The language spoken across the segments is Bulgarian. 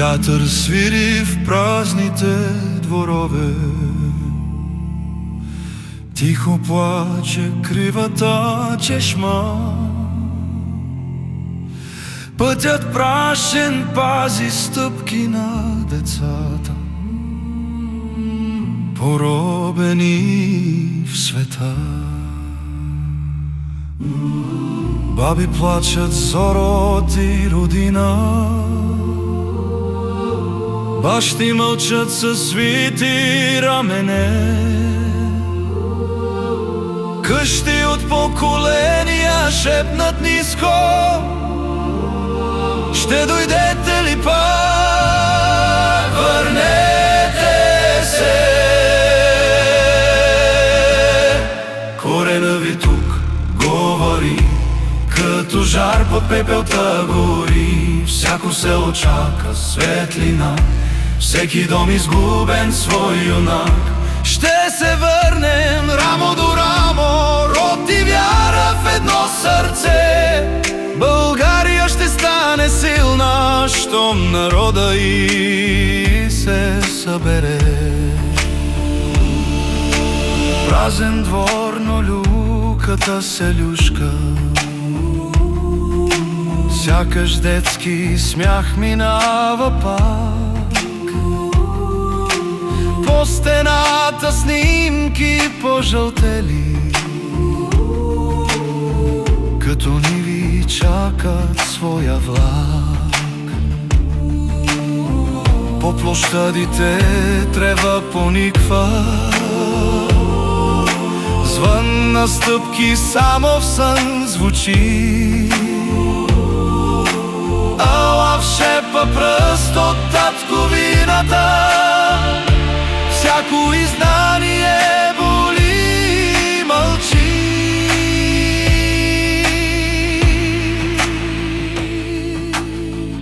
Вятър свири в празните дворове, тихо плаче кривата чешма. Пътят прашен пази стъпки на децата, поробени в света. Баби плачат за род и родина, бащи мълчат със свити рамене. Къщи от поколения шепнат ниско: ще дойдете ли пак? Върнете се! Корена ви тук говори, като жар под пепелта гори. Всяко село чака светлина, всеки дом изгубен свой юнак. Ще се върнем рамо до рамо, род и вяра в едно сърце. България ще стане силна, щом народа й се събере. Празен двор, но люката се люшка, сякаш детски смях минава пак. По стената снимки пожълтели, като ниви чакат своя влак. По площадите трева пониква, звън на стъпки само в сън звучи. Ала в шепа пръст от татковината, всяко изнание боли и мълчи.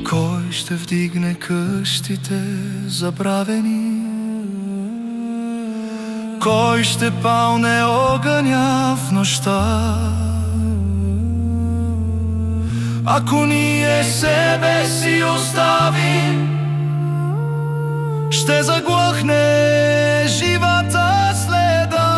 Кой ще вдигне къщите забравени? Кой ще палне огъня в нощта? Ако ние себе си оставим, ще заглъхне живата следа.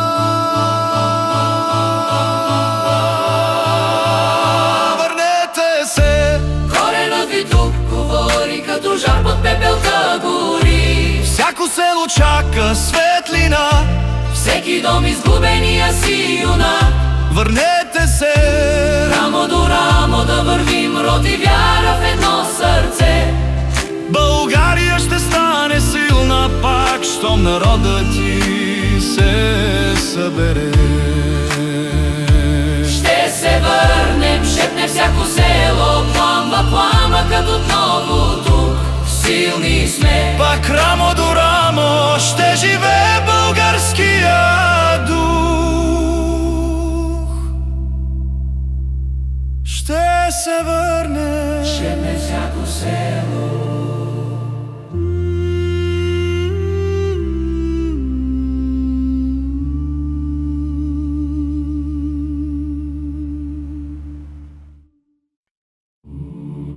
Върнете се! Коренът ви тук говори, като жар под пепелта гори. Всяко село чака светлина, всеки дом изгубения си юнак. върнете се! Рамо до рамо да вървим, род и вяра в едно сърце. България ще стане силна пак, щом народът ти се събере. Ще се върнем, шепне всяко село, пламва пламъкът отново тук. Силни сме, Пак рамо до рамо ще живее българския дух. Ще се върне, шепне всяко село.